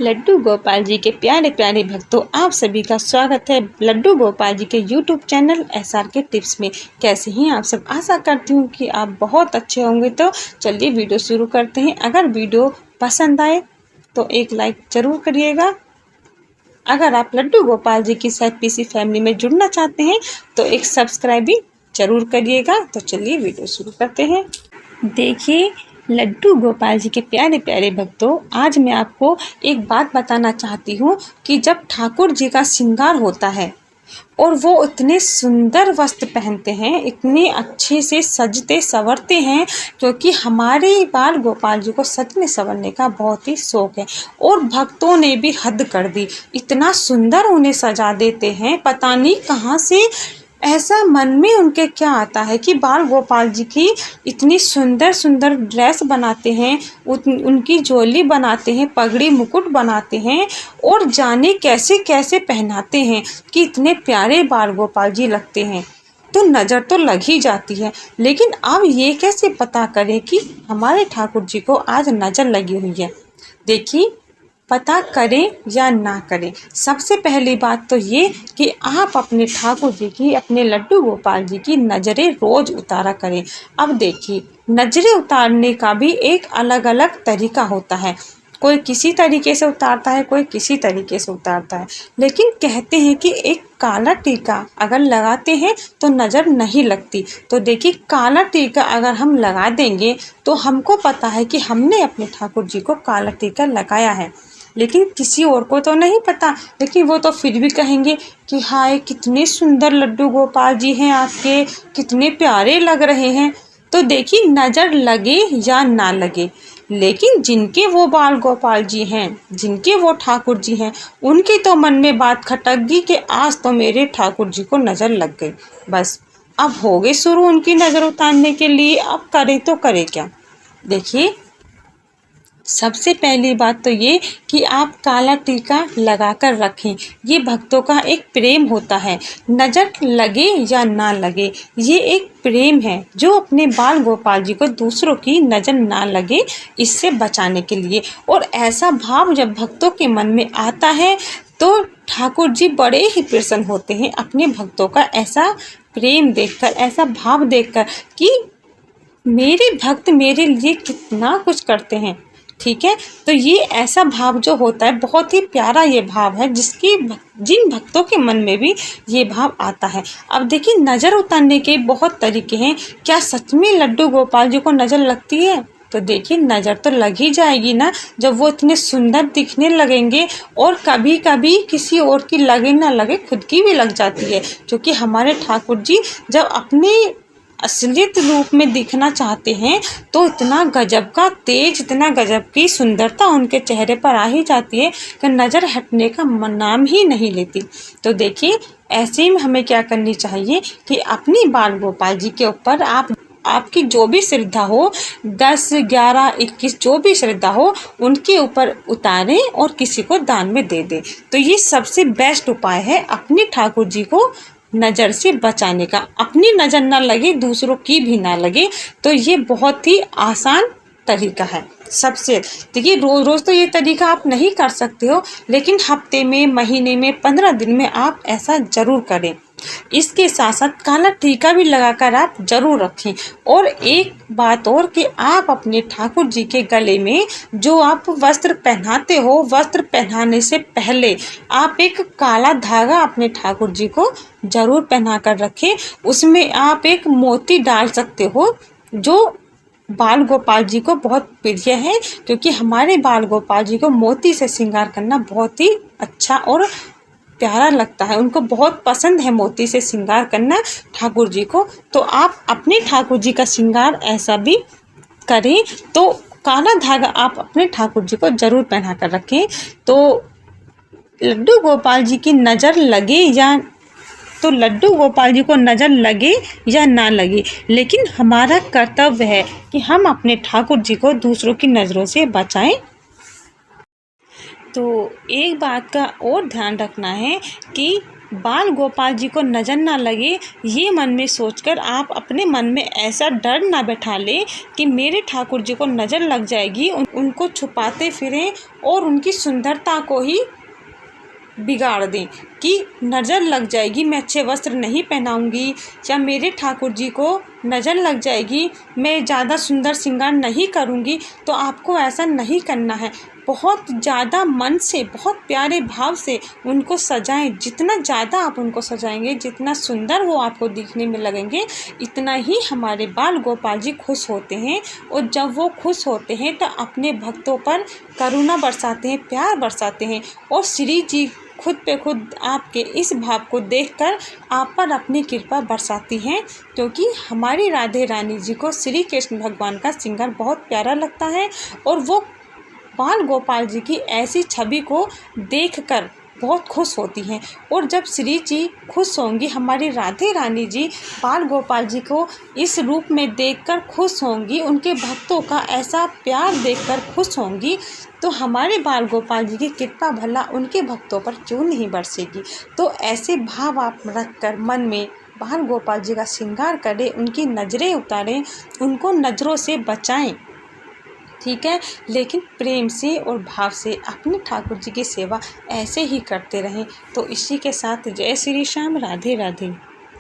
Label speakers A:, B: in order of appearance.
A: लड्डू गोपाल जी के प्यारे प्यारे भक्तों, आप सभी का स्वागत है लड्डू गोपाल जी के यूट्यूब चैनल SRK टिप्स में। कैसे हैं आप सब? आशा करती हूँ कि आप बहुत अच्छे होंगे। तो चलिए वीडियो शुरू करते हैं। अगर वीडियो पसंद आए तो एक लाइक ज़रूर करिएगा। अगर आप लड्डू गोपाल जी की SRPC फैमिली में जुड़ना चाहते हैं तो एक सब्सक्राइब भी ज़रूर करिएगा। तो चलिए वीडियो शुरू करते हैं। देखिए लड्डू गोपाल जी के प्यारे प्यारे भक्तों, आज मैं आपको एक बात बताना चाहती हूँ कि जब ठाकुर जी का श्रृंगार होता है और वो इतने सुंदर वस्त्र पहनते हैं, इतने अच्छे से सजते संवरते हैं, क्योंकि हमारे बाल गोपाल जी को सजने संवरने का बहुत ही शौक है और भक्तों ने भी हद कर दी। इतना सुंदर उन्हें सजा देते हैं, पता नहीं कहाँ से ऐसा मन में उनके क्या आता है कि बाल गोपाल जी की इतनी सुंदर सुंदर ड्रेस बनाते हैं, उनकी ज्वेलरी बनाते हैं, पगड़ी मुकुट बनाते हैं और जाने कैसे कैसे पहनाते हैं कि इतने प्यारे बाल गोपाल जी लगते हैं। तो नज़र तो लग ही जाती है, लेकिन अब ये कैसे पता करें कि हमारे ठाकुर जी को आज नज़र लगी हुई है। देखिए, पता करें या ना करें, सबसे पहली बात तो ये कि आप अपने ठाकुर जी की, अपने लड्डू गोपाल जी की नज़रें रोज़ उतारा करें। अब देखिए, नज़रें उतारने का भी एक अलग अलग तरीका होता है। कोई किसी तरीके से उतारता है, कोई किसी तरीके से उतारता है, लेकिन कहते हैं कि एक काला टीका अगर लगाते हैं तो नज़र नहीं लगती। तो देखिए, काला टीका अगर हम लगा देंगे तो हमको पता है कि हमने अपने ठाकुर जी को काला टीका लगाया है, लेकिन किसी और को तो नहीं पता। लेकिन वो तो फिर भी कहेंगे कि हाय कितने सुंदर लड्डू गोपाल जी हैं आपके, कितने प्यारे लग रहे हैं। तो देखिए, नज़र लगे या ना लगे, लेकिन जिनके वो बाल गोपाल जी हैं, जिनके वो ठाकुर जी हैं, उनकी तो मन में बात खटक गई कि आज तो मेरे ठाकुर जी को नज़र लग गई। बस अब हो गए शुरू उनकी नज़र उतारने के लिए। अब करें तो करें क्या। देखिए, सबसे पहली बात तो ये कि आप काला टीका लगा कर रखें। ये भक्तों का एक प्रेम होता है, नज़र लगे या ना लगे, ये एक प्रेम है जो अपने बाल गोपाल जी को दूसरों की नज़र ना लगे इससे बचाने के लिए। और ऐसा भाव जब भक्तों के मन में आता है तो ठाकुर जी बड़े ही प्रसन्न होते हैं अपने भक्तों का ऐसा प्रेम देखकर, ऐसा भाव देखकर कि मेरे भक्त मेरे लिए कितना कुछ करते हैं। ठीक है, तो ये ऐसा भाव जो होता है, बहुत ही प्यारा ये भाव है, जिन भक्तों के मन में भी ये भाव आता है। अब देखिए, नज़र उतारने के बहुत तरीके हैं। क्या सच में लड्डू गोपाल जी को नज़र लगती है? तो देखिए, नज़र तो लग ही जाएगी ना, जब वो इतने सुंदर दिखने लगेंगे। और कभी कभी किसी और की लगे ना लगे, खुद की भी लग जाती है, क्योंकि हमारे ठाकुर जी जब अपने असलियत रूप में दिखना चाहते हैं तो इतना गजब का तेज, इतना गजब की सुंदरता उनके चेहरे पर आ ही जाती है कि नज़र हटने का नाम ही नहीं लेती। तो देखिए, ऐसे में हमें क्या करनी चाहिए कि अपनी बाल गोपाल जी के ऊपर आपकी जो भी श्रद्धा हो, 10, 11, 21 जो भी श्रद्धा हो, उनके ऊपर उतारें और किसी को दान में दे दें। तो ये सबसे बेस्ट उपाय है अपने ठाकुर जी को नज़र से बचाने का। अपनी नज़र ना लगे, दूसरों की भी ना लगे, तो ये बहुत ही आसान तरीका है। सबसे देखिए, रोज़ रोज़ तो ये तरीका आप नहीं कर सकते हो, लेकिन हफ्ते में, महीने में, 15 दिन में आप ऐसा ज़रूर करें। इसके साथ साथ काला टीका भी लगाकर आप ज़रूर रखें। और एक बात और कि आप अपने ठाकुर जी के गले में जो आप वस्त्र पहनाते हो, वस्त्र पहनाने से पहले आप एक काला धागा अपने ठाकुर जी को ज़रूर पहना कर रखें। उसमें आप एक मोती डाल सकते हो, जो बाल गोपाल जी को बहुत प्रिय है, क्योंकि हमारे बाल गोपाल जी को मोती से श्रृंगार करना बहुत ही अच्छा और प्यारा लगता है। उनको बहुत पसंद है मोती से श्रृंगार करना ठाकुर जी को। तो आप अपने ठाकुर जी का श्रृंगार ऐसा भी करें, तो काला धागा आप अपने ठाकुर जी को ज़रूर पहना कर रखें। तो लड्डू गोपाल जी की नज़र लगे या तो लड्डू गोपाल जी को नज़र लगे या ना लगे, लेकिन हमारा कर्तव्य है कि हम अपने ठाकुर जी को दूसरों की नज़रों से बचाएं। तो एक बात का और ध्यान रखना है कि बाल गोपाल जी को नज़र ना लगे, ये मन में सोचकर आप अपने मन में ऐसा डर ना बैठा लें कि मेरे ठाकुर जी को नज़र लग जाएगी, उनको छुपाते फिरें और उनकी सुंदरता को ही बिगाड़ दें कि नज़र लग जाएगी, मैं अच्छे वस्त्र नहीं पहनाऊंगी, या मेरे ठाकुर जी को नज़र लग जाएगी, मैं ज़्यादा सुंदर श्रृंगार नहीं करूंगी। तो आपको ऐसा नहीं करना है। बहुत ज़्यादा मन से, बहुत प्यारे भाव से उनको सजाएं। जितना ज़्यादा आप उनको सजाएंगे, जितना सुंदर वो आपको दिखने में लगेंगे, इतना ही हमारे बाल गोपाल जी खुश होते हैं। और जब वो खुश होते हैं तो अपने भक्तों पर करुणा बरसाते हैं, प्यार बरसाते हैं। और श्री जी खुद पे खुद आपके इस भाव को देखकर आप पर अपनी कृपा बरसाती हैं, क्योंकि हमारी राधे रानी जी को श्री कृष्ण भगवान का श्रृंगार बहुत प्यारा लगता है। और वो बाल गोपाल जी की ऐसी छवि को देखकर बहुत खुश होती हैं। और जब श्री जी खुश होंगी, हमारी राधे रानी जी बाल गोपाल जी को इस रूप में देखकर खुश होंगी, उनके भक्तों का ऐसा प्यार देखकर खुश होंगी, तो हमारे बाल गोपाल जी की कृपा भला उनके भक्तों पर क्यों नहीं बरसेगी। तो ऐसे भाव आप रखकर मन में बाल गोपाल जी का श्रृंगार करें, उनकी नज़रें उतारें, उनको नज़रों से बचाएं, ठीक है। लेकिन प्रेम से और भाव से अपने ठाकुर जी की सेवा ऐसे ही करते रहें। तो इसी के साथ जय श्री श्याम, राधे राधे।